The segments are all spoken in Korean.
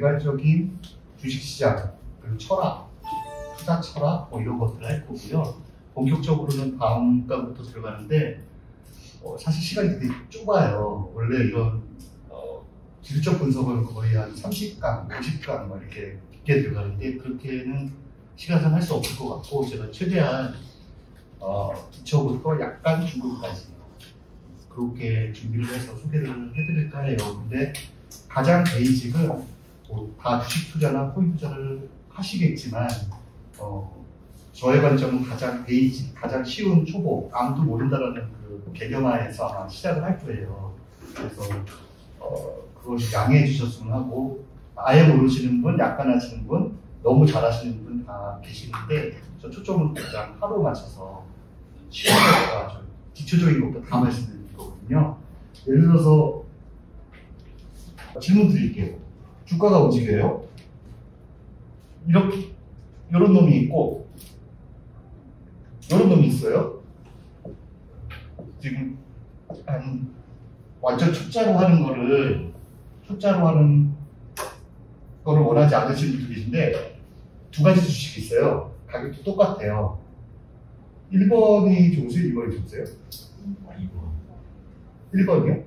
개괄적인 주식시장, 그리고 철학, 투자 철학 뭐 이런 것들을 할 거고요. 본격적으로는 다음 강부터 들어가는데 사실 시간이 되게 좁아요. 원래 이런 기술적 분석은 거의 한 30강, 50강 막 이렇게 깊게 들어가는데 그렇게는 시간상 할 수 없을 것 같고 제가 최대한 기초부터 약간 중급까지 그렇게 준비를 해서 소개를 해드릴까 해요. 근데 가장 베이직은 다 주식 투자나 코인 투자를 하시겠지만 저의 관점은 가장 베이직, 가장 쉬운 초보, 아무도 모른다라는 그 개념하에서 아마 시작을 할 거예요. 그래서 그걸 양해해 주셨으면 하고 아예 모르시는 분, 약간 하시는 분, 너무 잘하시는 분 다 계시는데 저 초점은 가장 하루 맞춰서 쉬운 것과 기초적인 것도 다 말씀드릴 거거든요. 예를 들어서 질문 드릴게요. 주가가 움직여요. 이렇게 이런 놈이 있고 이런 놈이 있어요. 지금 완전 초짜로 하는 거를 원하지 않으시는 분들 계신데 두 가지 주식이 있어요. 가격도 똑같아요. 1번이 좋으세요? 2번이 좋으세요? 1번이요?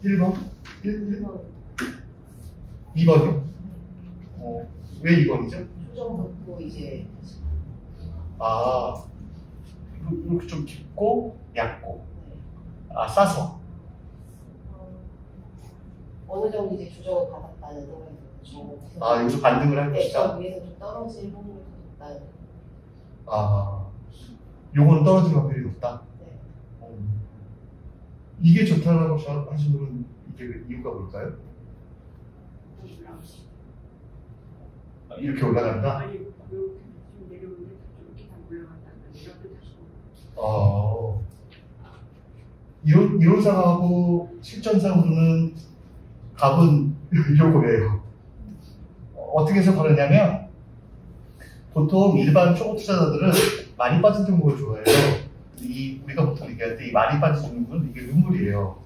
1번? 2번이요? 왜 2번이죠? 수정 받고 이제 이렇게 좀 깊고 얇고 싸서 어느 정도 이제 조정을 받았다는 생각이 들죠. 여기서 반등을 할 것이다. 저 위에서 좀 떨어질 확률이 더 높다는. 요거는 떨어질 확률이 높다. 네. 이게 좋다라고 하시는 분은 이게 이유가 뭘까요? 이렇게 올라간다? 아니, 이렇게 내려오는데 이렇게 다 올라간다. 내려도 다시 이론상하고 실전상으로는 답은 요거예요. 어떻게 해서 그러냐면 보통 일반 초보 투자자들은 많이 빠진 종목을 좋아해요. 우리가 보통 얘기할 때 이 많이 빠진 종목은 이게 눈물이에요.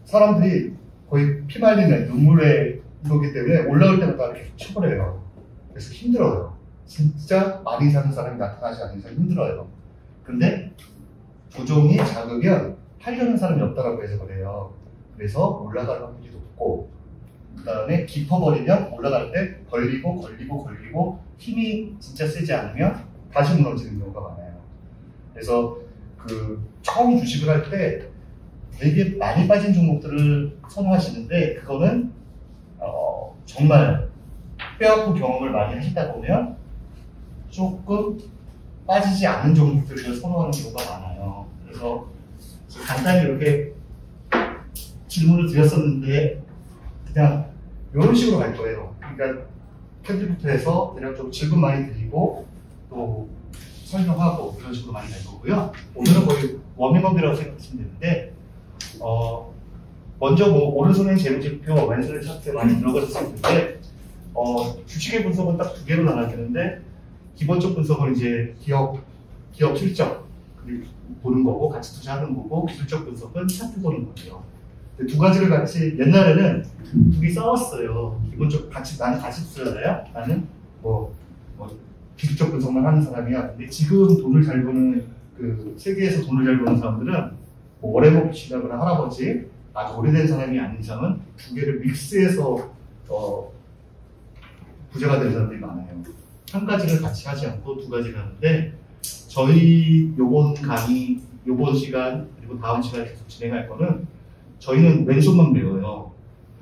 사람들이 거의 피 말리는 눈물의 이거기 때문에 올라올 때마다 계속 쳐버려요. 그래서 힘들어요. 진짜 많이 사는 사람이 나타나지 않는 이상 힘들어요. 근데 조정이 작으면 하려는 사람이 없다라고 해서 그래요. 그래서 올라갈 확률이 높고 그 다음에 깊어버리면 올라갈 때 걸리고 힘이 진짜 세지 않으면 다시 무너지는 경우가 많아요. 그래서 처음 주식을 할 때 되게 많이 빠진 종목들을 선호하시는데 그거는 정말 뼈아픈 경험을 많이 하시다 보면 조금 빠지지 않는 종목들을 선호하는 경우가 많아요. 그래서 간단히 이렇게 질문을 드렸었는데 그냥 이런 식으로 갈 거예요. 그러니까 캔들부터 해서 대략적으로 질문 많이 드리고 또 설명하고 이런 식으로 많이 갈 거고요. 오늘은 거의 워밍업이라고 생각하시면 되는데 먼저 오른손에 재무지표, 왼손에 차트 많이 들어가셨을 텐데 주식의 분석은 딱 두 개로 나눠지는데 기본적 분석은 이제 기업 실적 보는 거고 같이 투자하는 거고 기술적 분석은 차트 보는 거예요. 두 가지를 같이 옛날에는 둘이 싸웠어요. 기본적 나는 같이 투자자야. 나는 기술적 분석만 하는 사람이야. 근데 지금 돈을 잘 버는 세계에서 돈을 잘 버는 사람들은 워렌 버핏이라거나 할아버지 아주 오래된 사람이 아닌 이상은 두 개를 믹스해서 부자가 된 사람들이 많아요. 한 가지를 같이 하지 않고 두 가지를 하는데 저희 요번 강의, 요번 시간 그리고 다음 시간에 계속 진행할 거는 저희는 왼손만 배워요.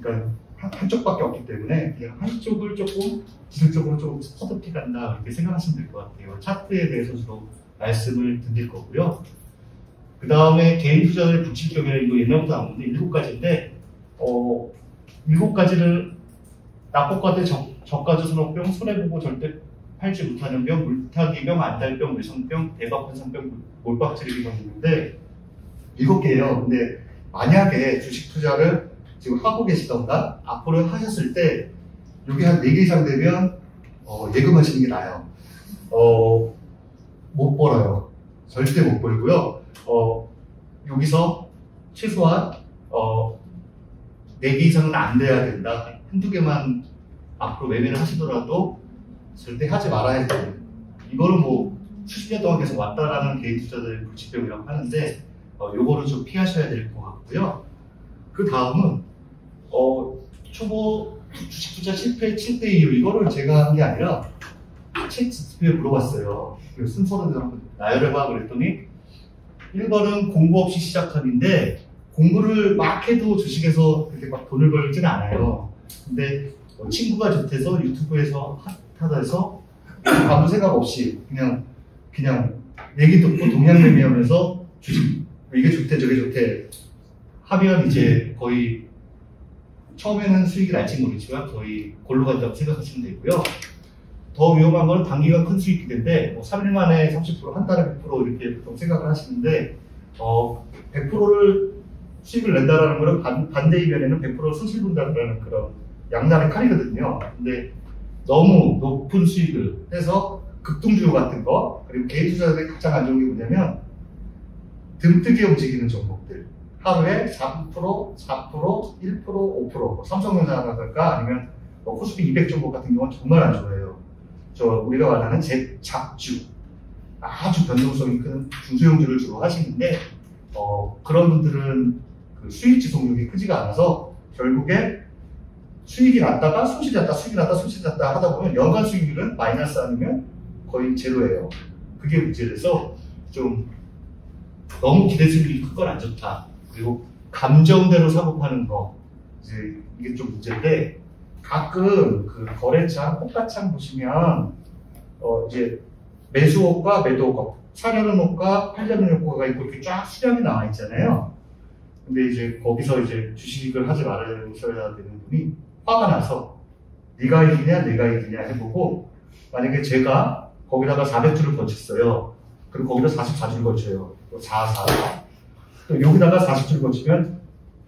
그러니까 한쪽밖에 없기 때문에 그냥 한쪽을 조금 기술적으로 조금 서툴게 간다 이렇게 생각하시면 될 것 같아요. 차트에 대해서 주로 말씀을 드릴 거고요. 그 다음에 개인 투자를 붙일 경우에 이거 옛날부터 나오는데 7가지인데 7가지를 낙폭과대 저가조선업병, 손해보고 절대 팔지 못하는 병, 물타기병, 안달병, 외성병, 대박환상병, 몰박지르기병 있는데 7개예요. 근데 만약에 주식 투자를 지금 하고 계시던가 앞으로 하셨을 때 이게 한 4개 이상 되면 예금하시는 게 나아요. 못 벌어요. 절대 못 벌고요. 여기서 최소한 4개 이상은 안 돼야 된다. 한두 개만 앞으로 매매를 하시더라도 절대 하지 말아야 돼요. 이거는 뭐 수십 년 동안 계속 왔다라는 개인 투자자의 불치병이라고 하는데 요거를 좀 피하셔야 될 것 같고요. 그 다음은 초보 주식 투자 실패 7대 이유 이거를 제가 한 게 아니라 챗GPT에 물어봤어요. 그 순서대로 한번 나열해봐 그랬더니 1번은 공부 없이 시작함인데 공부를 막 해도 주식에서 그렇게 막 돈을 벌지는 않아요. 근데 친구가 좋대서 유튜브에서 핫하다 해서 아무 생각 없이 그냥 얘기 듣고 동향 매매하면서 주식 이게 좋대 저게 좋대 하면 이제 거의 처음에는 수익이 날지 모르지만 거의 골로 간다고 생각하시면 되고요. 더 위험한 건 단기간 큰 수익 기대인데 뭐 3일 만에 30%, 한 달에 100% 이렇게 보통 생각을 하시는데 100%를 수익을 낸다라는 거는 반대 이면에는 100% 손실 본다는 그런 양날의 칼이거든요. 근데 너무 높은 수익을 해서 급등주요 같은 거 그리고 개인 투자자들이 가장 안 좋은 게 뭐냐면 듬뜨게 움직이는 종목들 하루에 3%, 4%, 1%, 5% 삼성전자나 그럴까 아니면 코스피 200 종목 같은 경우는 정말 안 좋아해요. 우리가 말하는 잡주 아주 변동성이 큰 중소형주를 주로 하시는데 그런 분들은 그 수익 지속력이 크지가 않아서 결국에 수익이 났다가 손실이 났다 수익이 났다 손실이 났다 하다 보면 연간 수익률은 마이너스 아니면 거의 제로예요. 그게 문제라서 좀 너무 기대 수익이 큰 건 안 좋다. 그리고 감정대로 사고 파는 거 이제 이게 좀 문제인데 가끔 그 거래창 호가창 보시면 이제 매수호가 매도호가 사려는 호가 팔려는 호가가 있고 이렇게 쫙 수량이 나와 있잖아요. 근데 이제 거기서 이제 주식을 하지 말아야 되는 분이 화가 나서 네가 이기냐 내가 이기냐 해보고 만약에 제가 거기다가 400주를 거쳤어요. 그럼 거기다 44주를 거쳐요. 또 4, 4. 또 여기다가 40주를 거치면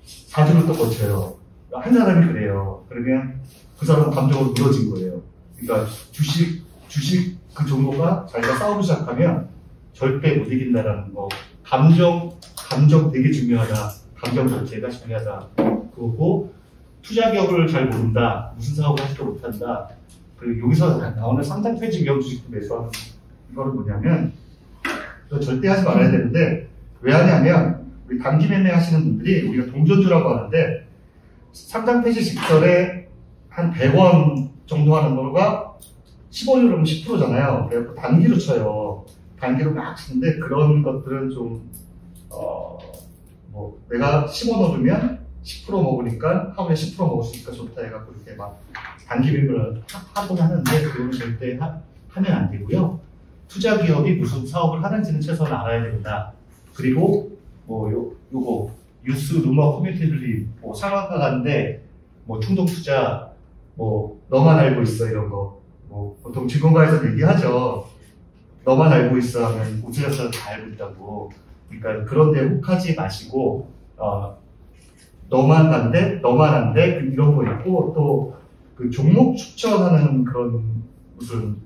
4주를 또 거쳐요. 한 사람이 그래요. 그러면 그 사람은 감정으로 무너진 거예요. 그러니까 주식 그 종목과 자기가 싸우기 시작하면 절대 못 이긴다라는 거. 감정 되게 중요하다. 감정 자체가 중요하다. 그리고 투자 기업을 잘 모른다. 무슨 사업을 하지도 못한다. 그리고 여기서 나오는 상장 폐지 위험 주식도 매수하는 이거는 뭐냐면 이거 절대 하지 말아야 되는데 왜 하냐면 우리 단기 매매 하시는 분들이 우리가 동전주라고 하는데 상장 폐지 직전에 한 100원 정도 하는 거가 10원이면 10%잖아요. 그래서 단기로 쳐요. 단기로 막 치는데 그런 것들은 좀 뭐 내가 10원 얻으면 10% 먹으니까 하루에 10% 먹을 수 있으니까 좋다 해갖고 이렇게 막 단기 매매를 하곤 하는데 그거는 절대 하면 안 되고요. 투자 기업이 무슨 사업을 하는지는 최소한 알아야 된다. 그리고 뭐 요거 뉴스 루머 커뮤니티들이 뭐 상한가 간데 뭐 충동 투자 뭐 너만 알고 있어 이런 거 뭐 보통 증권가에서 얘기하죠. 너만 알고 있어 하면 우주자산 다 알고 있다고. 그러니까 그런데 혹하지 마시고 너만 안돼 너만 안돼 이런 거 있고 또 그 종목 추천하는 그런 무슨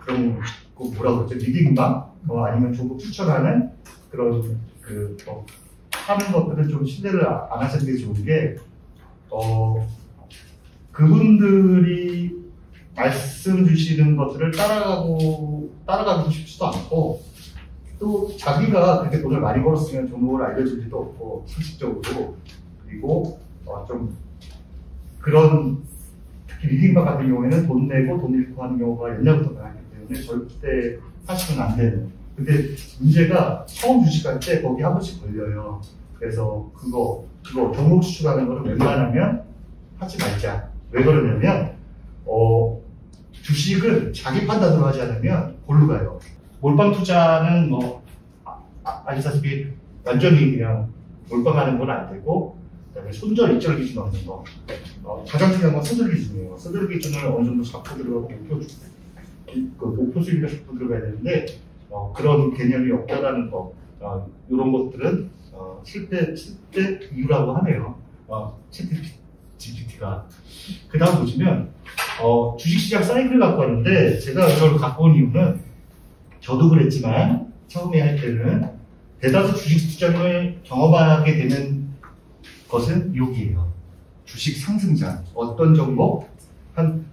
그런 거 뭐라고 그러죠? 리딩방 아니면 종목 추천하는 그런 하는 것들은 좀 신뢰를 안 하시는 게 좋은 게 그분들이 말씀 주시는 것들을 따라가고 싶지도 않고 또 자기가 그렇게 돈을 많이 벌었으면 종목을 알려줄 리도 없고 상식적으로 그리고 좀 그런 특히 리딩방 같은 경우에는 돈 내고 돈 잃고 하는 경우가 옛날부터 많았기 때문에 절대 하시면 안 되는. 근데 문제가 처음 주식할 때 거기 한 번씩 걸려요. 그래서 그거 종목 추출하는 거를 웬만하면 하지 말자. 왜 그러냐면 주식은 자기 판단으로 하지 않으면 골로 가요. 몰빵 투자는 뭐 아시다시피 완전히 그냥 몰빵하는 건 안 되고 그다음에 손절 입절 기준 얻는 거 가장 중요한 건 손절 기준이에요. 손절 기준을 어느 정도 잡고 들어가고 목표 수익을 잡고 들어가야 되는데 그런 개념이 없다라는 거 이런 것들은 실패 이유라고 하네요. GPT가 그 다음 보시면 주식시장 사이클을 갖고 왔는데 제가 이걸 갖고 온 이유는 저도 그랬지만 처음에 할 때는 대다수 주식 투자를 경험하게 되는 것은 여기에요. 주식 상승장. 어떤 종목 한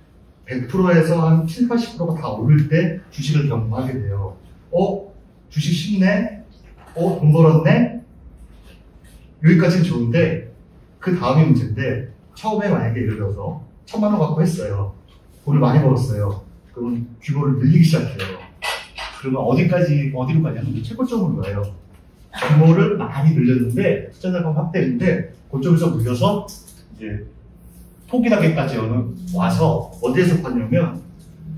100%에서 한 7, 80%가 다 오를 때 주식을 경험하게 돼요. 주식 쉽네? 돈 벌었네? 여기까지는 좋은데 그 다음이 문제인데 처음에 만약에 예를 들어서 1,000만 원 갖고 했어요. 돈을 많이 벌었어요. 그러면 규모를 늘리기 시작해요. 그러면 어디로 가냐면 최고점으로 가요. 규모를 많이 늘렸는데 투자 자금 확대했는데 그쪽에서 물려서 이제 포기하기까지 와서 어디에서 봤냐면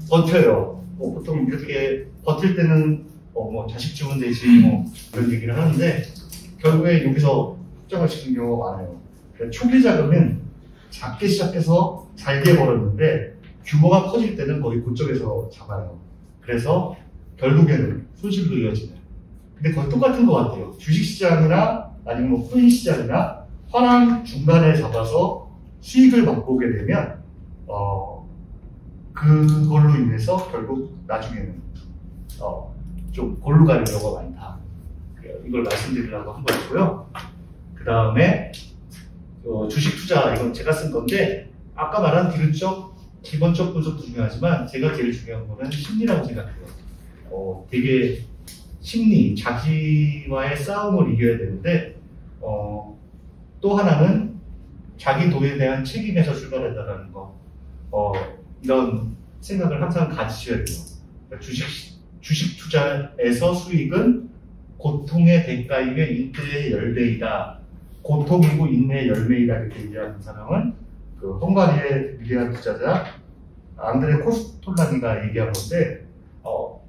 버텨요. 보통 이렇게 버틸 때는 뭐 자식 주면 되지 뭐 이런 얘기를 하는데 결국에 여기서 확정을 시키는 경우가 많아요. 그러니까 초기 자금은 작게 시작해서 잘게 벌었는데 규모가 커질 때는 거의 그쪽에서 잡아요. 그래서 결국에는 손실로 이어지는. 근데 거의 똑같은 것 같아요. 주식시장이나 아니면 뭐 코인 시장이나 화랑 중간에 잡아서 수익을 맛보게 되면 그걸로 인해서 결국 나중에는 좀 골로 가는 경우가 많다. 이걸 말씀드리려고 한 거였고요. 그 다음에 주식 투자 이건 제가 쓴 건데 아까 말한 기술적 기본적 분석도 중요하지만 제가 제일 중요한 거는 심리라고 생각해요. 되게 심리, 자기와의 싸움을 이겨야 되는데 또 하나는 자기 도에 대한 책임에서 출발한다는 거 이런 생각을 항상 가지셔야 돼요. 그러니까 주식 투자에서 수익은 고통의 대가이며 인내의 열매이다. 고통이고 인내의 열매이다 이렇게 얘기하는 사람은 그 헝가리의 위대한 투자자 안드레 코스톨라니가 얘기한 건데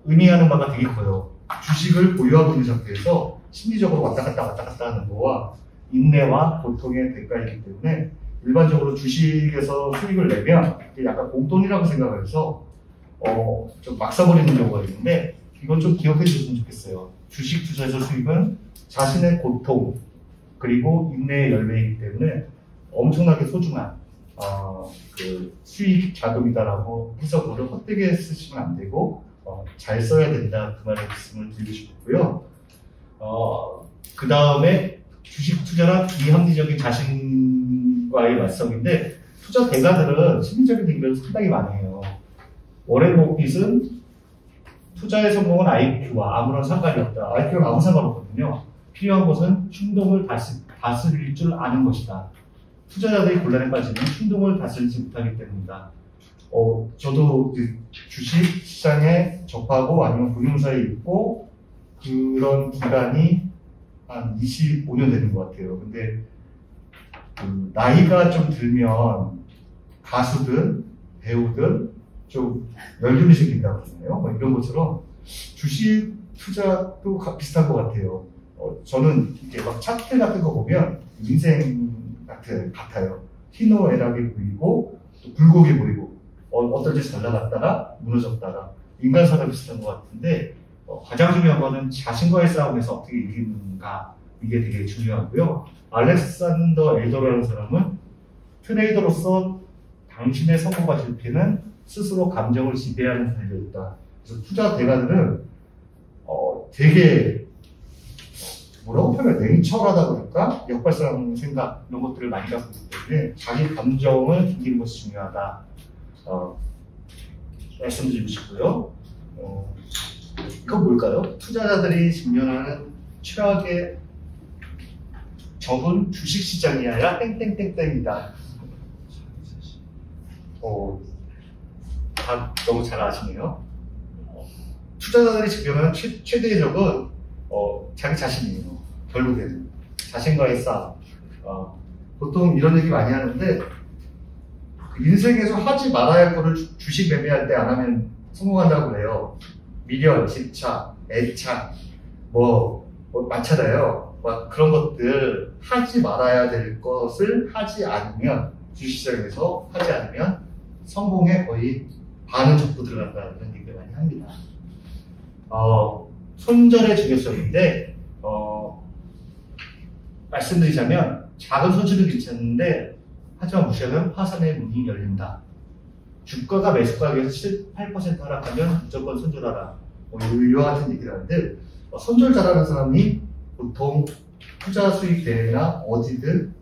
의미하는 바가 되게 커요. 주식을 보유하고 있는 상태에서 심리적으로 왔다 갔다 하는 거와 인내와 고통의 대가이기 때문에 일반적으로 주식에서 수익을 내면 약간 공돈이라고 생각을 해서 좀 막 사버리는 경우가 있는데 이건 좀 기억해 주셨으면 좋겠어요. 주식 투자에서 수익은 자신의 고통 그리고 인내의 열매이기 때문에 엄청나게 소중한 그 수익 자금이다라고 해석으로 헛되게 쓰시면 안 되고 잘 써야 된다 그 말에 말씀을 드리고 싶고요. 그 다음에 주식 투자란 비합리적인 자신과의 맞성인데 투자 대가들은 심리적인 대결을 상당히 많이 해요. 워렌 버핏은 투자의 성공은 IQ와 아무런 상관이 없다. IQ랑 아무 상관없거든요. 필요한 것은 충동을 다스릴 줄 아는 것이다. 투자자들이 곤란에 빠지는 충동을 다스리지 못하기 때문이다. 저도 주식 시장에 접하고 아니면 금융사에 있고 그런 기간이 한 25년 되는 것 같아요. 근데 나이가 좀 들면 가수든 배우든 좀 열등이 생긴다고 하잖아요. 뭐 이런 것처럼 주식 투자도 비슷한 것 같아요. 저는 이렇게 막 차트 같은 거 보면 인생 같아요. 희노애락이 보이고 또 굴곡이 보이고 어떨 때 잘 나갔다가 무너졌다가 인간사가 비슷한 것 같은데 가장 중요한 거는 자신과의 싸움에서 어떻게 이기는가 이게 되게 중요하고요. 알렉산더 엘더라는 사람은 트레이더로서 당신의 성공과 실패는 스스로 감정을 지배하는 달려있다. 그래서 투자 대가들은 되게 뭐라고 표현해? 냉철하다 그럴까? 역발상 생각 이런 것들을 많이 갖고 있기 때문에 자기 감정을 이기는 것이 중요하다. 말씀드리고 싶고요. 이건 뭘까요? 투자자들이 직면하는 최악의 적은 주식시장이야 땡땡땡땡이다. 다 너무 잘 아시네요. 투자자들이 직면하는 최대의 적은 자기 자신이에요. 결국에는 자신과의 싸움. 보통 이런 얘기 많이 하는데 인생에서 하지 말아야 할 거를 주식 매매할 때 안 하면 성공한다고 그래요. 미련, 집착, 애착 뭐 많잖아요. 그런 것들 하지 말아야 될 것을 하지 않으면 주식시장에서 하지 않으면 성공에 거의 반은 적도 들어간다는 얘기를 많이 합니다. 손절의 중요성인데 말씀드리자면 작은 손실은 괜찮은데 하지만 무시하면 화산의 문이 열린다. 주가가 매수 가격에서 7, 8% 하락하면 무조건 손절하라. 이와 같은 얘기를 하는데 손절 잘하는 사람이 보통 투자 수익 대회나 어디든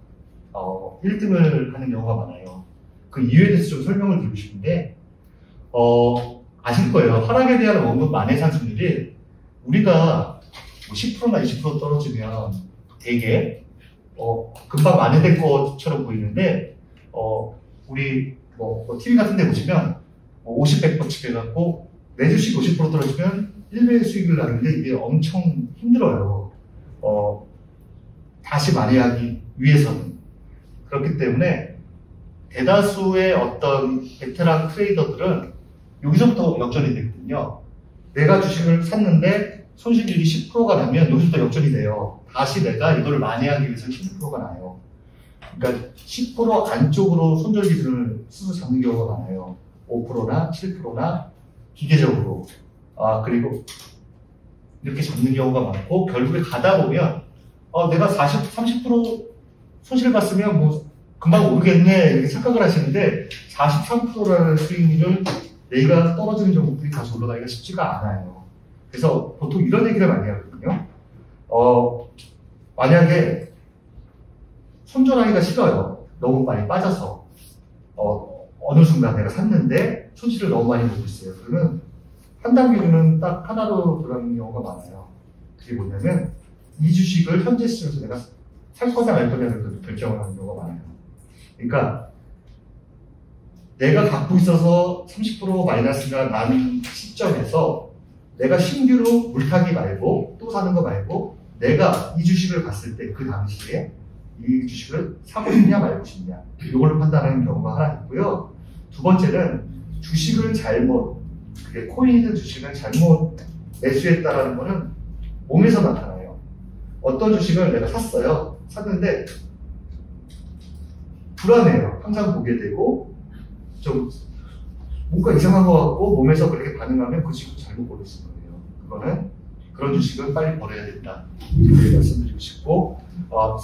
1등을 하는 경우가 많아요. 그 이유에 대해서 좀 설명을 드리고 싶은데, 아실 거예요. 하락에 대한 원금 만회 상승률이 우리가 뭐 10%나 20% 떨어지면 되게 금방 만회될 것처럼 보이는데, 우리 TV 같은 데 보시면 50, 100%씩 해갖고 내 주식 50% 떨어지면 1배 수익을 나는데 이게 엄청 힘들어요. 다시 만회하기 위해서는. 그렇기 때문에 대다수의 어떤 베테랑 트레이더들은 여기서부터 역전이 되거든요. 내가 주식을 샀는데 손실률이 10%가 나면 여기서부터 역전이 돼요. 다시 내가 이걸 만회하기 위해서 10%가 나요. 그러니까 10% 안쪽으로 손절 기준을 스스로 잡는 경우가 많아요. 5%나 7%나 기계적으로. 그리고 이렇게 잡는 경우가 많고, 결국에 가다 보면 내가 40, 30% 손실 봤으면 뭐 금방 오르겠네 이렇게 착각을 하시는데, 43%라는 수익률을 내가 떨어지는 종목들이 다시 올라가기가 쉽지가 않아요. 그래서 보통 이런 얘기를 많이 하거든요. 만약에 손절하기가 싫어요. 너무 많이 빠져서. 어느 순간 내가 샀는데 손실을 너무 많이 보고 있어요. 그러면 한 단계는 딱 하나로 들어가는 경우가 많아요. 그게 뭐냐면, 이 주식을 현재 시점에서 내가 살 거냐 말 거냐를 결정을 하는 경우가 많아요. 그러니까 내가 갖고 있어서 30% 마이너스가 나는 시점에서 내가 신규로 물타기 말고 또 사는 거 말고, 내가 이 주식을 봤을 때 그 당시에 이 주식을 사고 싶냐 말고 싶냐, 이걸로 판단하는 경우가 하나 있고요. 두 번째는 주식을 잘못, 그게 코인이든 주식을 잘못 매수했다라는 거는 몸에서 나타나요. 어떤 주식을 내가 샀어요. 샀는데 불안해요. 항상 보게 되고 좀 뭔가 이상한 것 같고 몸에서 그렇게 반응하면 그 주식을 잘못 고르신 거예요. 그거는 그런 주식을 빨리 버려야 된다, 이렇게 말씀드리고 싶고,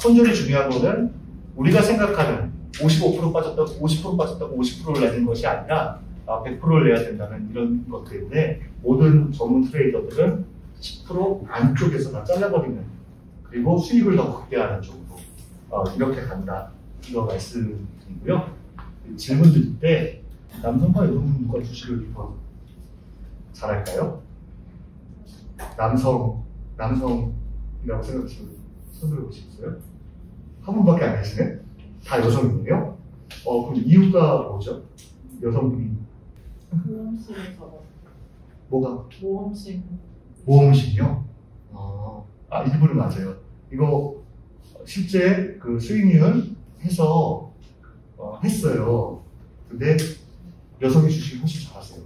손절이 중요한 거는 우리가 생각하는 55% 빠졌다고 50% 빠졌다고 50%를 내는 것이 아니라 100%를 내야 된다는 이런 것 때문에 모든 전문 트레이더들은 10% 안쪽에서 다 잘라버리는, 그리고 수익을 더 극대화하는 쪽으로 이렇게 간다, 이거 말씀드리고요. 질문 드릴 때 남성과 여성 누가 주식을 더 잘할까요? 남성이라고 생각하시면 손들어 보시겠어요? 한 분밖에 안 계시네? 다 여성이에요? 그럼 이유가 뭐죠? 여성분이 보험심에서 뭐가? 모험심. 모험심이요? 일부는 맞아요. 이거 실제 그 수익률 해서 했어요. 근데 여성이 주식을 훨씬 잘하세요.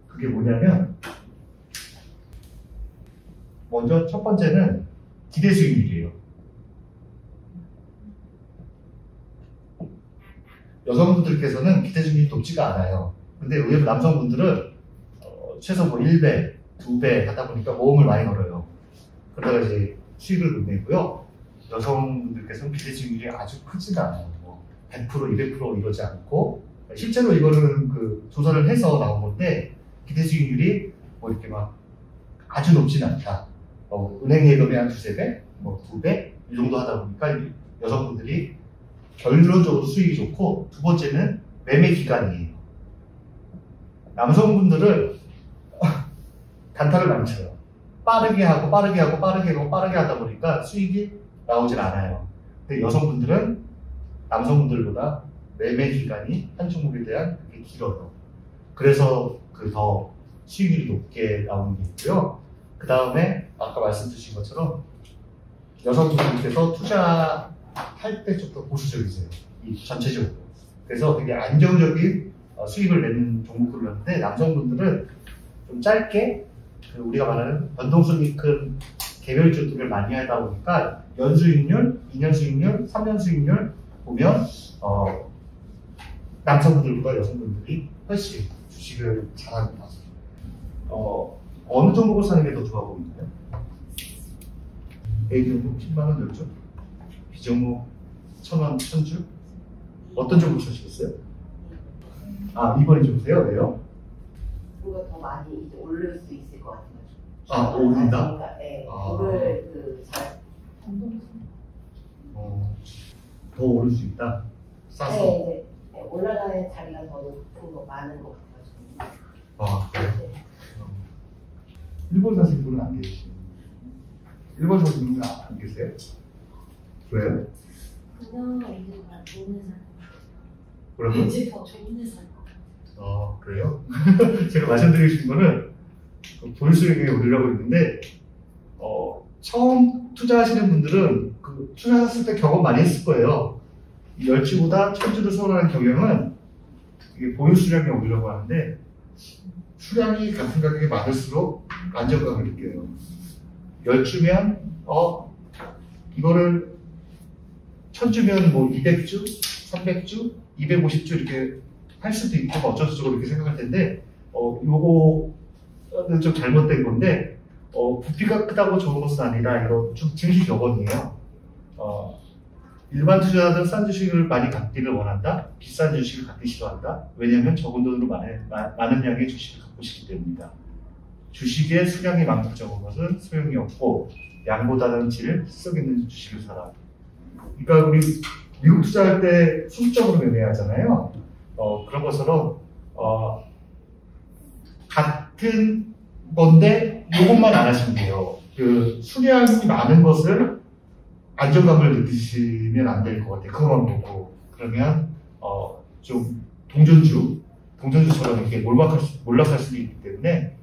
그게 뭐냐면, 먼저 첫 번째는 기대 수익률이에요. 여성분들께서는 기대 수익률이 높지가 않아요. 근데 의외로 남성분들은 최소 뭐 1배, 2배 하다 보니까 모험을 많이 걸어요. 그러다가 이제 수익을 못 내고요. 여성분들께서는 기대 수익률이 아주 크지가 않아요. 뭐 100%, 200% 이러지 않고, 실제로 이거는 그 조사를 해서 나온 건데, 기대 수익률이 뭐 이렇게 막 아주 높진 않다. 은행 예금의 한 2~3배, 뭐 2배 이 정도 하다 보니까 여성분들이 결론적으로 수익이 좋고, 두 번째는 매매 기간이에요. 남성분들은 단타를 많이 쳐요. 빠르게 하고 빠르게 하고 빠르게 하고 빠르게 하다 보니까 수익이 나오질 않아요. 근데 여성분들은 남성분들보다 매매 기간이 한 종목에 대한 그게 길어요. 그래서 그 더 수익률이 높게 나오는 게 있고요. 그 다음에 아까 말씀 주신 것처럼 여성분들께서 투자할 때 좀 더 보수적이세요. 이 전체적으로. 그래서 되게 안정적인 수익을 내는 종목들을 하는데, 남성분들은 좀 짧게 우리가 말하는 변동성이 큰 개별 주식을 많이 하다 보니까 연수익률, 2년 수익률, 3년 수익률 보면 남성분들보다 여성분들이 훨씬 주식을 잘합니다. 어느 종목을 사는 게 더 좋아 보이나요? A 종목 10만원 열죠? B 종목 1000원, 1000주? 어떤 종목 찾으시겠어요? 2번이 좋으세요? 왜요? 뭔가 더 많이 이제 오를 수 있을 것 같아요. 오른다? 그러니까, 네. 오를 잘. 변동성. 더 오를 수 있다. 싸서. 네. 올라가는 자리가 더 높은 거 많은 것 같아요. 아, 그래요? 네. 일본 사신 분은 안 계시죠? 일본 사신 분은 안 계세요? 왜요? 그냥 이제 다 좋은 회사. 뭐라고요? 이제 더 좋은 회사. 그래요? 제가 말씀드리고 싶은 거는 보유수익에 오르려고 했는데 처음 투자하시는 분들은 그 투자했을 때 경험 많이 했을 거예요. 이 열주보다 천주를 선호하는 경향은 이게 보유수량에 오르려고 하는데 수량이 같은 가격이 많을수록 안정감을 느껴요. 열주면 이거를 천주면 뭐 200주, 300주, 250주 이렇게 할 수도 있고 어쩔 수 없고 이렇게 생각할 텐데 요거는 좀 잘못된 건데 부피가 크다고 좋은 것은 아니라 이런 좀 증시 격언이에요. 일반 투자자들은 싼 주식을 많이 갖기를 원한다. 비싼 주식을 갖기 싫어한다. 왜냐하면 적은 돈으로 많은 양의 주식을 갖고 싶기 때문이다. 주식의 수량이 많고 적은 것은 소용이 없고 양보다는 질 썩 있는 주식을 사라. 그러니까 우리 미국 투자할 때 수적으로 매매하잖아요. 그런 것처럼 같은 건데 이것만 안 하시면 돼요. 그 수량이 많은 것을 안정감을 느끼시면 안 될 것 같아요. 그것만 보고 그러면 좀 동전주처럼 이렇게 몰락할 수도 있기 때문에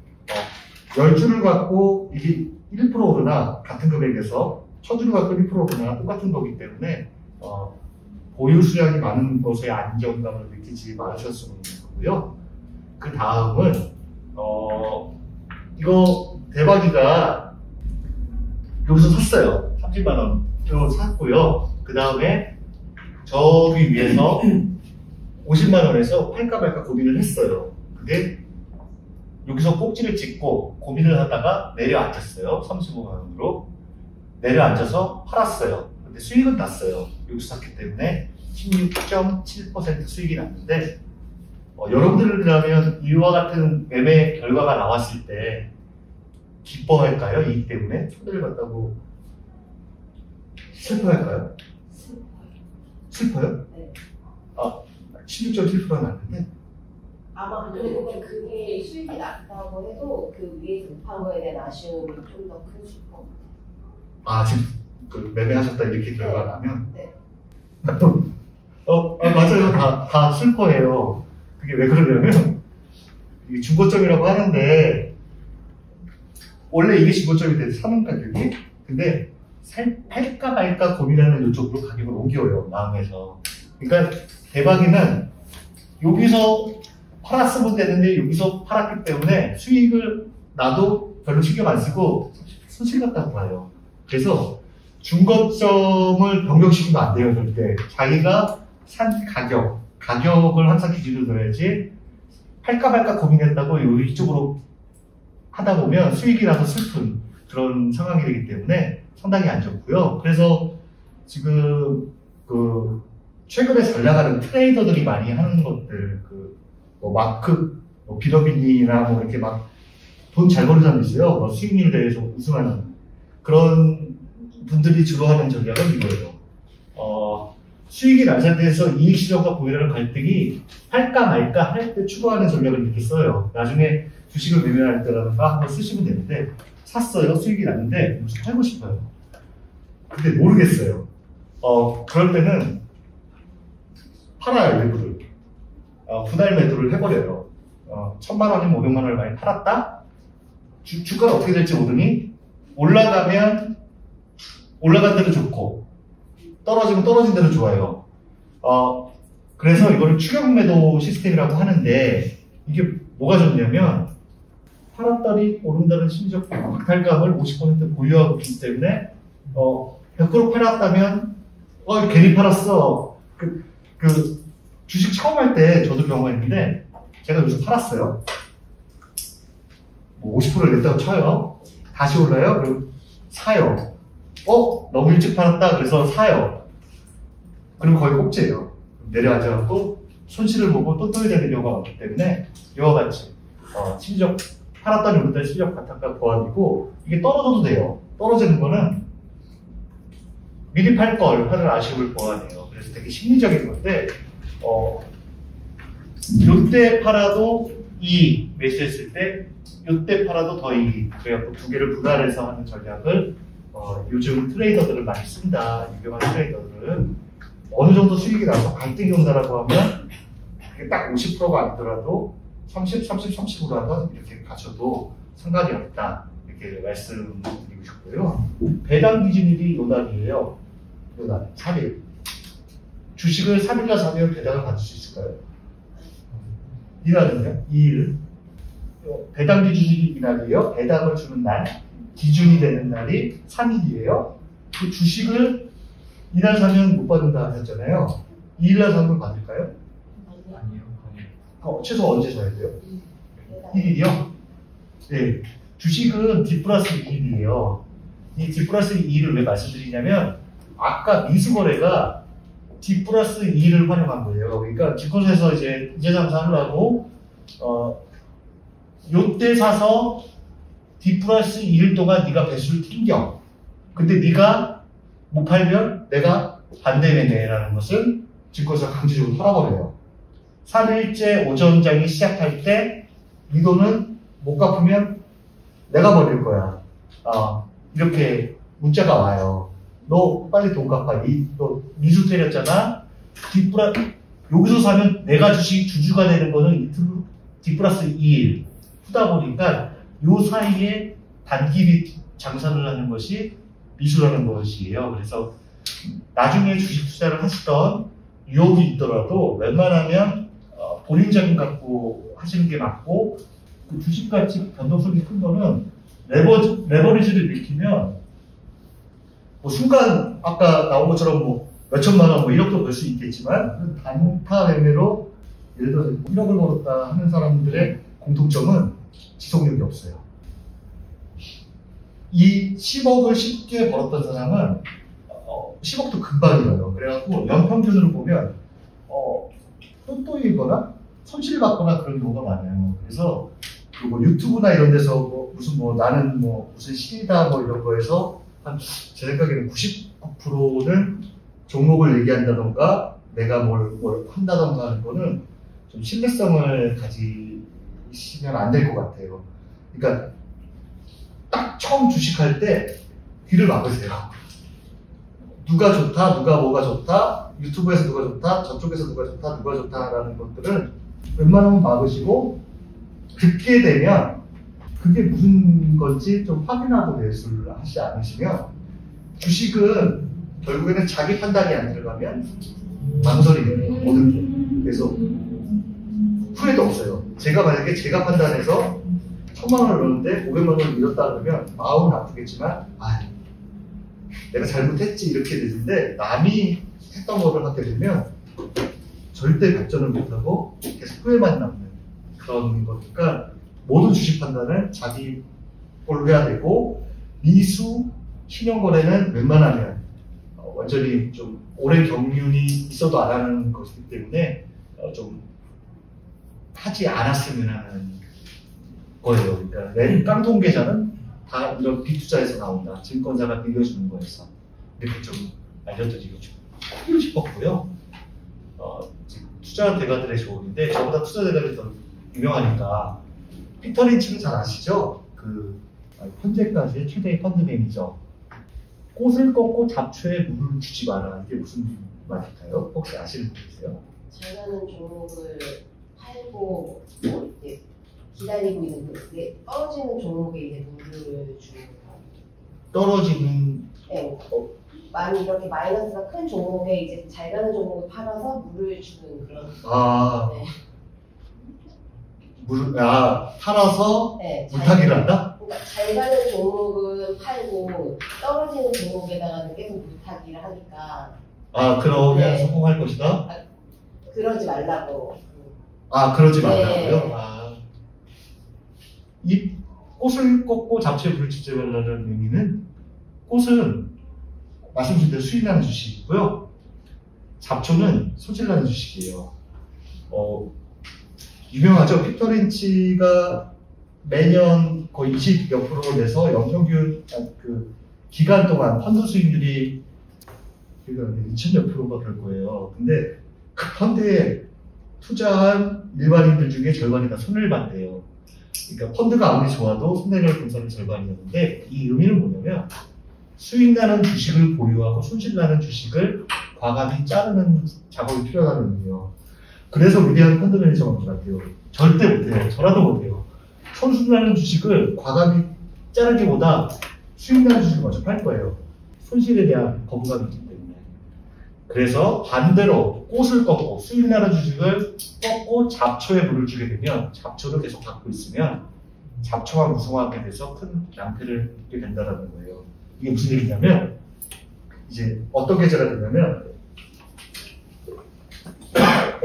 10주를 갖고 이게 1% 오르나 같은 금액에서 1000주를 갖고 1% 오르나 똑같은 거기 때문에 보유 수량이 많은 것에 안정감을 느끼지 마셨으면 좋고요. 그 다음은 이거 대박이가 여기서 샀어요. 30만 원으로 샀고요. 그 다음에 저기 위에서 50만 원에서 팔까 말까 고민을 했어요. 근데 여기서 꼭지를 찍고 고민을 하다가 내려앉았어요. 35만 원으로 내려앉아서 팔았어요. 근데 수익은 났어요. 여기서 샀기 때문에 16.7% 수익이 났는데 여러분들이라면 이와 같은 매매 결과가 나왔을 때 기뻐할까요? 이익 때문에 손해를 봤다고 슬퍼할까요? 슬퍼요? 네. 16.7%가 났는데 아마 그리고 그게 수익이 났다고 해도 그 위에서 못한 거에 대한 아쉬움이 좀 더 크실 것 같아요. 지금 그 매매하셨다 이렇게 결과가 나면 네. 맞아요. 다 슬퍼해요. 그게 왜 그러냐면 이게 중고점이라고 하는데 원래 이게 중고점이 돼서 사는 가격이 근데 팔까 말까 고민하는 이쪽으로 가격을 옮겨요. 마음에서. 그러니까 대박이는 여기서 팔았으면 되는데 여기서 팔았기 때문에 수익을 나도 별로 신경 안 쓰고 손실 같다고 봐요. 그래서 중고점을 변경시키면 안 돼요. 절대. 자기가 산 가격을 항상 기준으로 둬야지 팔까 말까 고민했다고 이쪽으로 하다 보면 수익이 나서 슬픈 그런 상황이 되기 때문에 상당히 안 좋고요. 그래서 지금 최근에 잘 나가는 트레이더들이 많이 하는 것들 마크, 비더빈이나 이렇게 막 돈 잘 버는 사람 있어요. 수익률 대회에서 우승하는 그런 분들이 주로 하는 전략은 이거예요. 수익이 난 상태에서 이익 실현과 보유라는 갈등이 할까 말까 할 때 추구하는 전략을 이렇게 써요. 나중에 주식을 매매할 때라든가 한번 쓰시면 되는데 샀어요. 수익이 났는데 무슨 팔고 싶어요. 근데 모르겠어요. 그럴 때는 팔아요. 일부를. 분할 매도를 해버려요. 1000만 원이면 500만 원을 많이 팔았다? 주가가 어떻게 될지 모르니 올라가면 올라간 대로 좋고 떨어지면 떨어진 대로 좋아요. 그래서 이거를 추격 매도 시스템이라고 하는데 이게 뭐가 좋냐면 팔았다리 오른다는 심리적 박탈감을 50% 보유하고 있기 때문에 100% 팔았다면 괜히 팔았어. 주식 처음 할 때 저도 경험했는데 제가 여기서 팔았어요. 50%를 냈다고 쳐요. 다시 올라요. 그럼 사요. 너무 일찍 팔았다. 그래서 사요. 그럼 거의 꼭지예요. 내려앉아갖고 손실을 보고 또 떠야 되는 경우가 많기 때문에 이와 같이 심리적 팔았다니 오른다니 심리적 바탕과 보완이고 이게 떨어져도 돼요. 떨어지는 거는 미리 팔 걸 하는 아쉬움을 보완해요. 그래서 그래서 되게 심리적인 건데, 요때 팔아도 이 매수했을 때, 요때 팔아도 더 이. 그래갖고 두 개를 분할해서 하는 전략을 요즘 트레이더들은 많이 쓴다. 유명한 트레이더들은 어느 정도 수익이 나서 강등이 온다라고 하면 그게 딱 50%가 아니더라도 30, 30, 30으로 하던 이렇게 가셔도 상관이 없다. 이렇게 말씀드리고 싶고요. 배당 기준일이 요 날이에요. 요 날, 3일. 주식을 3일날 사면 배당을 받을 수 있을까요? 이 날은요? 2일. 배당 기준일이 이 날이에요. 배당을 주는 날, 기준이 되는 날이 3일이에요. 그 주식을 이날 사면 못 받는다 하셨잖아요. 2일날 사면 받을까요? 아니요. 최소 언제 사야 돼요? 1일이요? 네. 주식은 D 플러스 2일이에요. 이 D 플러스 2일을 왜 말씀드리냐면, 아까 미수거래가 D 플러스 2일을 활용한 거예요. 그러니까 증권사에서 이제 이재삼사 하려고, 요때 사서 D 플러스 2일 동안 네가 배수를 튕겨. 근데 네가 못 팔면 내가 반대매매라는 것을 증권사가 강제적으로 털어버려요. 3일째 오전장이 시작할 때 이 돈은 못 갚으면 내가 버릴 거야. 이렇게 문자가 와요. 너 빨리 돈 갚아. 너 미수 때렸잖아. 여기서 사면 내가 주주가 되는 거는 D 플러스 2일 후다 보니까 요 사이에 단기비 장사를 하는 것이 미수라는 것이에요. 그래서 나중에 주식 투자를 하시던 유혹이 있더라도 웬만하면 본인 자금 갖고 하시는 게 맞고, 그 주식 가치 변동성이 큰 거는 레버리지를 일으키면 뭐 순간 아까 나온 것처럼 뭐 몇천만 원 뭐 1억도 벌 수 있겠지만, 단타 매매로 예를 들어서 1억을 벌었다 하는 사람들의 공통점은 지속력이 없어요. 이 10억을 쉽게 벌었던 사람은 10억도 금방 잃어요. 그래갖고 연평균으로 보면 똘똘이거나 손실받거나 그런 경우가 많아요. 그래서 뭐 유튜브나 이런 데서 무슨 나는 무슨 신이다 이런 거에서 제 생각에는 99%는 종목을 얘기한다던가 내가 뭘 한다던가 하는 거는 좀 신뢰성을 가지시면 안 될 것 같아요. 그러니까 딱 처음 주식할 때 귀를 막으세요. 누가 좋다, 누가 뭐가 좋다, 유튜브에서 누가 좋다, 저쪽에서 누가 좋다, 누가 좋다라는 것들은 웬만하면 막으시고, 듣게 되면 그게 무슨 건지 좀 확인하고 매수를 하지 않으시면, 주식은 결국에는 자기 판단이 안 들어가면 망설이는 모든 게. 그래서 후회도 없어요. 만약에 제가 판단해서 1000만 원을 넣었는데 500만 원을 잃었다 그러면 마음은 아프겠지만, 내가 잘못했지 이렇게 되는데, 남이 했던 거를 하게 되면 절대 발전을 못하고 계속 후회만 남는 그런 거니까, 모든 주식 판단을 자기 걸로 해야 되고, 미수, 신용거래는 웬만하면 완전히 좀 오랜 경륜이 있어도 안 하는 것이기 때문에 좀 하지 않았으면 하는 거예요. 그러니까 내 깡통 계좌는 다 이런 비투자에서 나온다. 증권사가 빌려주는 거에서. 이렇게 좀 알려드리고 싶었고요. 투자 대가들의 조언인데, 저보다 투자 대가들이 더 유명하니까 피터 린치는 잘 아시죠? 현재까지의 최대의 펀드 매니저. 꽃을 꺾고 잡초에 물을 주지 마라. 이게 무슨 말일까요? 혹시 아시는 분 계세요? 잘가는 종목을 팔고 이제 기다리고 있는 게 떨어지는 종목에 이제 물을 주는 거. 떨어지는. 네. 많이 이렇게 마이너스가 큰 종목에 이제 잘 가는 종목을 팔아서 물을 주는 그런. 네. 팔아서 네, 물타기를 한다? 그러니까 잘 가는 종목은 팔고 떨어지는 종목에다가는 계속 물타기를 하니까. 그러면 네. 성공할 것이다? 그러지 말라고. 그러지 말라고요? 네. 이 꽃을 꺾고 잡초에 물을 주지 말라는 의미는, 꽃은 말씀드린 대로 수익 나는 주식이고요. 잡초는 소질 나는 주식이에요. 유명하죠. 피터 린치가 매년 거의 20몇 % 내서 연평균 기간 동안 펀드 수익률이 그러니까 2000몇 프로가 그럴 거예요. 근데 그 펀드에 투자한 일반인들 중에 절반이 다 손해를 봤대요. 그러니까 펀드가 아무리 좋아도 손해를 본 사람이 절반이었는데 이 의미는 뭐냐면 수익 나는 주식을 보유하고 손실 나는 주식을 과감히 자르는 작업이 필요하다는 의미예요. 그래서 위대한 펀드 매니저가 같아요. 절대 못해요. 저라도 못해요. 손실 나는 주식을 과감히 자르기보다 수익 나는 주식을 먼저 팔 거예요. 손실에 대한 거부감이 있기 때문에. 그래서 반대로 꽃을 꺾고 수익 나는 주식을 꺾고 잡초에 물을 주게 되면 잡초를 계속 갖고 있으면 잡초가 무성하게 돼서 큰 낭패를 입게 된다는 거예요. 이게 무슨 얘기냐면 이제 어떤 계제가 되냐면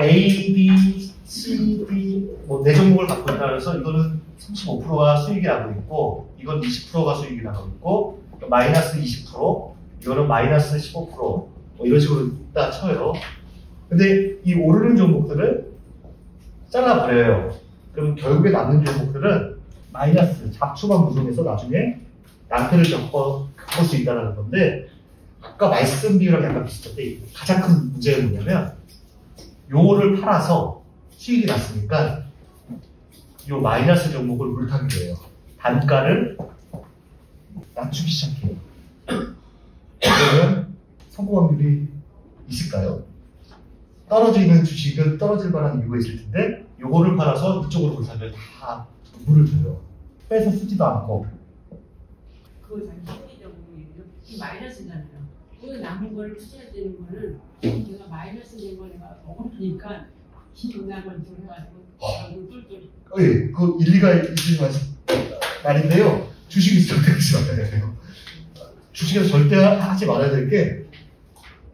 A, B, C, D 뭐 네 종목을 갖고 있다 그래서 이거는 35%가 수익이 나고 있고 이건 20%가 수익이 나고 있고 마이너스 20% 이거는 마이너스 15% 뭐 이런 식으로 딱 쳐요. 근데 이 오르는 종목들을 잘라버려요. 그럼 결국에 남는 종목들은 마이너스 잡초만 무성해서 나중에 낭패를 겪을 수 있다는 건데 아까 말씀 비율랑 약간 비슷한데 가장 큰 문제가 뭐냐면 요거를 팔아서 수익이 났으니까 요 마이너스 종목을 물타기로 해요. 단가를 낮추기 시작해요. 그러면 성공 확률이 있을까요? 떨어지는 주식은 떨어질 만한 이유가 있을 텐데 요거를 팔아서 이쪽으로 물타기를 다 물을 줘요. 빼서 쓰지도 않고. 그거 자기 심리적으로 이 마이너스잖아요. 그 남은 거를 투자해야 되는 거는 내가 마이너스 낸 거 내가 억울하니까 기분난 건 좀 해가지고 똘똘. 예, 그 일리가 있는 말인데요. 주식이 절대 하지 말아야 돼요. 주식에서 절대 하지 말아야 될 게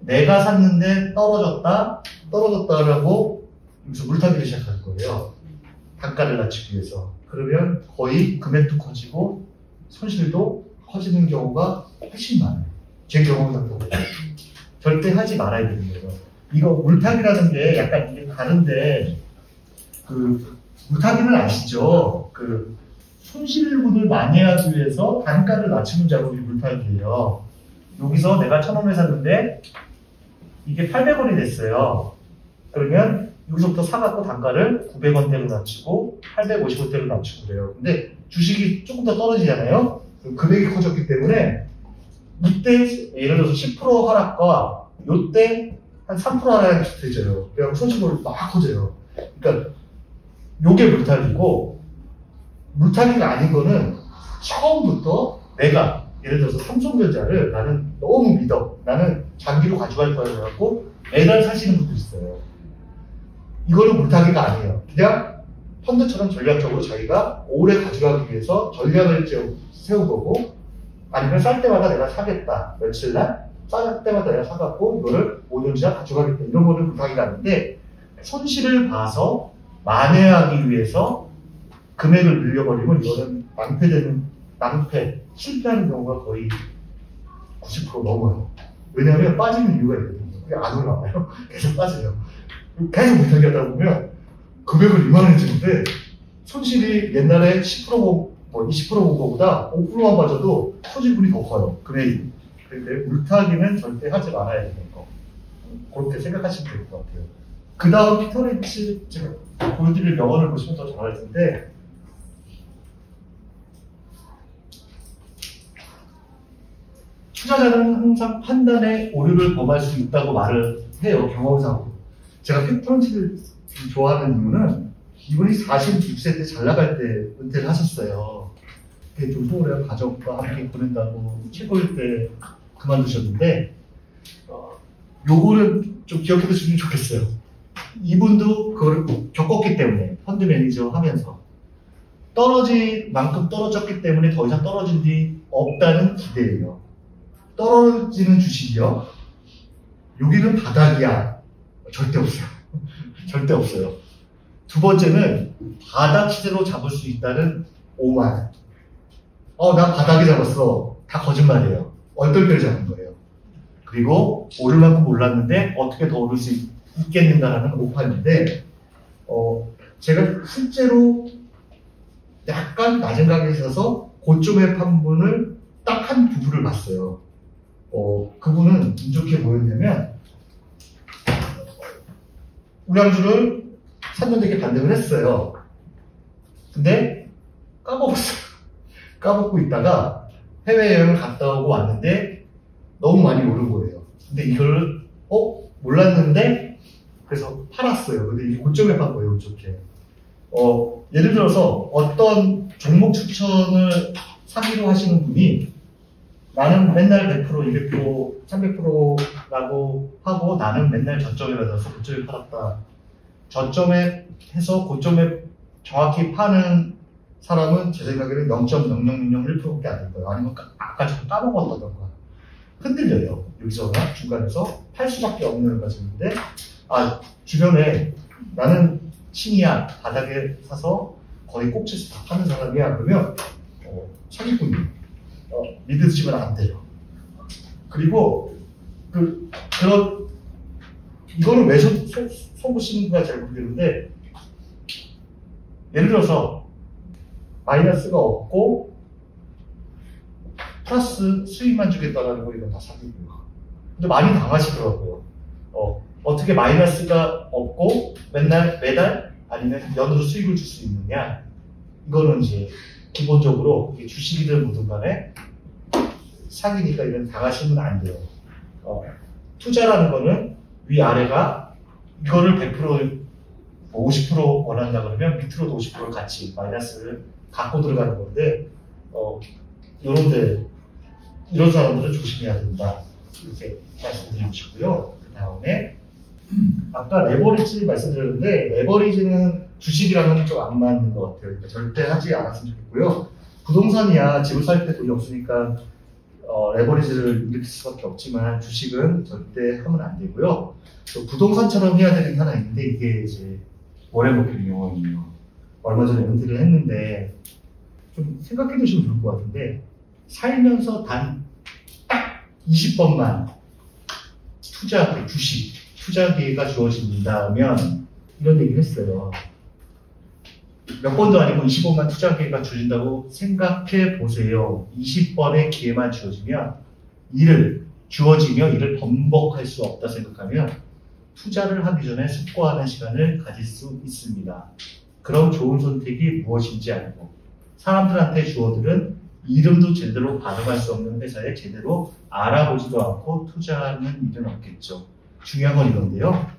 내가 샀는데 떨어졌다라고 여기서 물타기를 시작할 거예요. 단가를 낮추기 위해서. 그러면 거의 금액도 커지고 손실도 커지는 경우가 훨씬 많아요. 제 경험상으로. 절대 하지 말아야 되는 거예요. 이거 물타기라는 게 약간 이게 다른데 그 물타기는 아시죠? 그 손실분을 만회하기 위해서 단가를 낮추는 작업이 물타기예요. 여기서 내가 1,000원에 샀는데 이게 800원이 됐어요. 그러면 여기서부터 사갖고 단가를 900원대로 낮추고 850원대로 낮추고 그래요. 근데 주식이 조금 더 떨어지잖아요. 금액이 커졌기 때문에 이때 예를 들어서 10% 하락과 이때 한 3% 하락이 비슷해져요. 그래서 손실분이 막 커져요. 그러니까 요게 물타기고 물타기가 아닌 거는 처음부터 내가 예를 들어서 삼성전자를 나는 너무 믿어. 나는 장기로 가져갈 거야 그래갖고 매달 사시는 분도 있어요. 이거는 물타기가 아니에요. 그냥 펀드처럼 전략적으로 자기가 오래 가져가기 위해서 전략을 세운 거고 아니면 쌀 때마다 내가 사겠다. 며칠날 쌀 때마다 내가 사갖고 이거를 5년차 가져가겠다. 이런 거는 물타기가 아닌데 손실을 봐서 만회하기 위해서 금액을 늘려버리면 이거는 실패하는 경우가 거의 90% 넘어요. 왜냐하면 빠지는 이유가 있거든요. 그게 안 올라와요. 계속 빠져요. 계속 물타기 하다 보면 금액을 이만해지는데 손실이 옛날에 10% 뭐 20% 본 거보다 5%만 빠져도 손실분이 더 커요. 금액이. 그런데 물타기는 절대 하지 말아야 되는 거. 그렇게 생각하시면 될 것 같아요. 그 다음 피터 린치 제가 보여드릴 명언을 보시면 더 잘할 텐데 투자자는 항상 판단에 오류를 범할 수 있다고 말을 해요. 경험상으로. 제가 피터 린치를 좋아하는 이유는 이분이 46세 때 잘 나갈 때 은퇴를 하셨어요. 좀 서울에 가족과 함께 보낸다고 최고일 때 그만두셨는데 요거는 좀 기억해 두시면 좋겠어요. 이분도 그걸 겪었기 때문에 펀드 매니저 하면서 떨어질 만큼 떨어졌기 때문에 더 이상 떨어질 일이 없다는 기대예요. 떨어지는 주식이요. 여기는 바닥이야. 절대 없어요. 절대 없어요. 두 번째는 바닥 시세로 잡을 수 있다는 오만. 나 바닥에 잡았어. 다 거짓말이에요. 얼떨결에 잡은 거예요. 그리고 오를 만큼 올랐는데 어떻게 더 오를 수 있겠는가라는 오판인데 제가 실제로 약간 낮은 가격에 있어서 고점에 판 분을 딱 한 두 분을 봤어요. 그분은 운 좋게 뭐였냐면 우량주를 산전되게 반대를 했어요. 근데 까먹었어요. 까먹고 있다가 해외여행을 갔다 오고 왔는데 너무 많이 오른 거예요. 근데 이걸 몰랐는데 그래서 팔았어요. 근데 이게 고점에 판 거예요. 운 좋게. 예를 들어서 어떤 종목 추천을 사기로 하시는 분이 나는 맨날 100%, 200%, 300%라고 하고 나는 맨날 저점에 받아서 고점에 팔았다. 저점에 해서 고점에 정확히 파는 사람은 제 생각에는 0.0001%밖에 안 될 거예요. 아니면 아까 좀 까먹었다던가 흔들려요. 여기서나 중간에서 팔 수밖에 없는 가지인데 주변에 나는 신이야 바닥에 사서 거의 꼭지에서 다 파는 사람이야 그러면 사기꾼이에요. 믿으시면 안 돼요. 그리고 이거는 왜 손보시는가 잘 모르겠는데 예를 들어서 마이너스가 없고 플러스 수익만 주겠다라는 거 이건 다 사기고요. 근데 많이 당하시더라고요. 어떻게 마이너스가 없고 매달 아니면 연으로 수익을 줄 수 있느냐? 이거는 이제 기본적으로 이게 주식이든 뭐든 간에 사기니까 이건 당하시면 안 돼요. 투자라는 거는 위아래가 이거를 100% 50% 원한다 그러면 밑으로도 50%를 같이 마이너스를 갖고 들어가는 건데 이런 사람들은 조심해야 된다. 이렇게 말씀드리고 싶고요. 그 다음에 아까 레버리지 말씀드렸는데 레버리지는 주식이랑은 좀 안 맞는 것 같아요. 그러니까 절대 하지 않았으면 좋겠고요. 부동산이야 집을 살 때 돈이 없으니까 레버리지를 일으킬 수밖에 없지만 주식은 절대 하면 안 되고요. 또 부동산처럼 해야 되는 게 하나 있는데 이게 이제 워렌 버핏 용어이에요. 얼마 전에 은퇴를 했는데 좀 생각해 두시면 좋을 것 같은데 살면서 단 딱 20번만 주식 투자 기회가 주어진다면 이런 얘기를 했어요. 몇 번도 아니고 20번만 투자 기회가 주어진다고 생각해 보세요. 20번의 기회만 주어지며 일을 번복할 수 없다 생각하면 투자를 하기 전에 숙고하는 시간을 가질 수 있습니다. 그럼 좋은 선택이 무엇인지 알고 사람들한테 주어들은 이름도 제대로 발음할 수 없는 회사에 제대로 알아보지도 않고 투자하는 일은 없겠죠. 중요한 건 이건데요.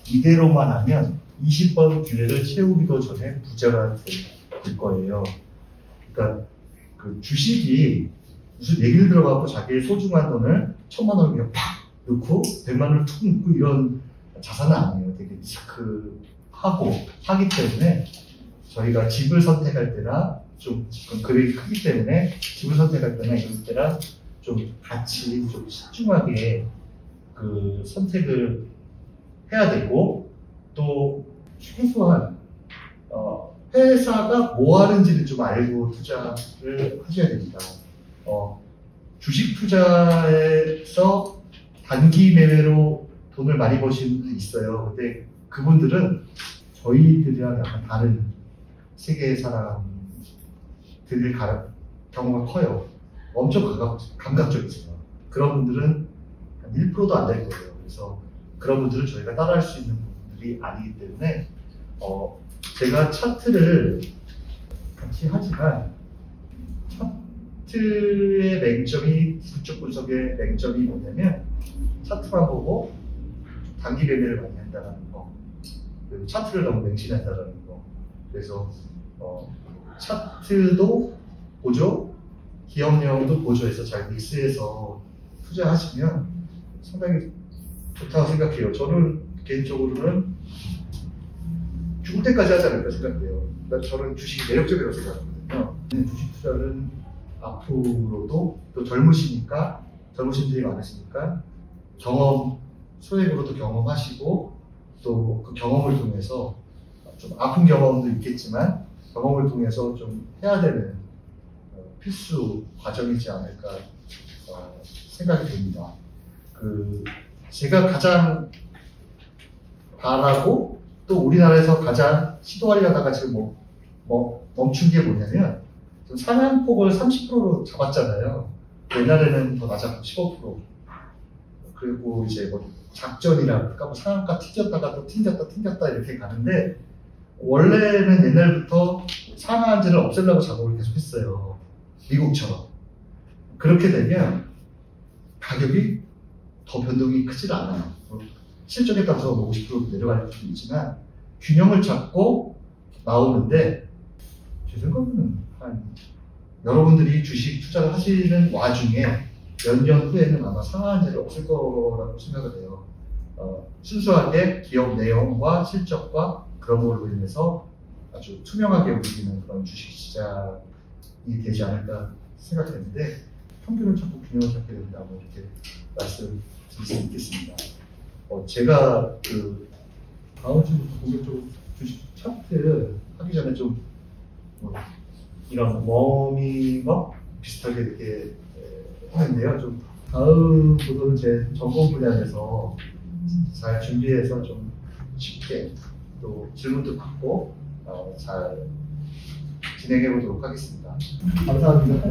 이대로만 하면 20번 기회를 채우기도 전에 부자가 될 거예요. 그러니까 그 주식이 무슨 얘기를 들어가고 자기의 소중한 돈을 1,000만 원을 그냥 팍 넣고 100만 원을 툭 넣고 이런 자산은 아니에요. 되게 하기 때문에 저희가 집을 선택할 때나 좀 금액이 크기 때문에 집을 선택할 때나 이럴 때랑 좀 같이 좀 신중하게 그 선택을 해야 되고 또 최소한 회사가 뭐 하는지를 좀 알고 투자를 하셔야 됩니다. 주식 투자에서 단기 매매로 돈을 많이 버시는 분들이 있어요. 근데 그분들은 저희들이랑 약간 다른 세계의 사람들의 경우가 커요. 엄청 감각적이세요. 그런 분들은 한 1%도 안 될 거예요. 그래서 그런 분들은 저희가 따라할 수 있는 분들이 아니기 때문에 제가 차트를 같이 하지만 차트의 맹점이 기술적 분석의 맹점이 뭐냐면 차트만 보고 단기 매매를 많이 한다는 거 그리고 차트를 너무 맹신한다는 거 그래서 차트도 보조 기업 내용도 보조해서 잘 믹스해서 투자하시면 상당히 좋다고 생각해요. 저는 개인적으로는 죽을 때까지 하지 않을까 생각해요. 저는 주식이 매력적이라고 생각하거든요. 주식 투자는 앞으로도 또 젊으시니까 젊으신 분들이 많으시니까 소액으로도 경험하시고 또 그 경험을 통해서 좀 아픈 경험도 있겠지만 경험을 통해서 좀 해야 되는 필수 과정이지 않을까 생각이 됩니다. 제가 가장 바라고 또 우리나라에서 가장 시도하려다가 지금 멈춘 게 뭐냐면 상한폭을 30%로 잡았잖아요. 옛날에는 더 낮았고 15%. 그리고 이제 뭐 작전이랄까 뭐 상한가 튕겼다가 또 튕겼다 이렇게 가는데 원래는 옛날부터 상한제를 없애려고 작업을 계속했어요. 미국처럼. 그렇게 되면 가격이 더 변동이 크질 않아요. 실적에 따라서 뭐 50% 내려갈 수도 있지만 균형을 잡고 나오는데 제 생각에는 한 여러분들이 주식 투자를 하시는 와중에 몇 년 후에는 아마 상한제를 없을 거라고 생각을 해요. 순수하게 기업 내용과 실적과 그런 걸로 인해서 아주 투명하게 움직이는 그런 주식시장이 되지 않을까 생각되는데 평균을 찾고 균형을 찾게 된다고 이렇게 말씀드릴 수 있겠습니다. 제가 그 다음 주부터 본격적으로 주식 차트를 하기 전에 좀 이런 워밍업 비슷하게 이렇게 하는데요. 좀 다음 보도는 제 전공 분야에서 잘 준비해서 좀 쉽게 또 질문도 받고 잘 진행해 보도록 하겠습니다. 감사합니다.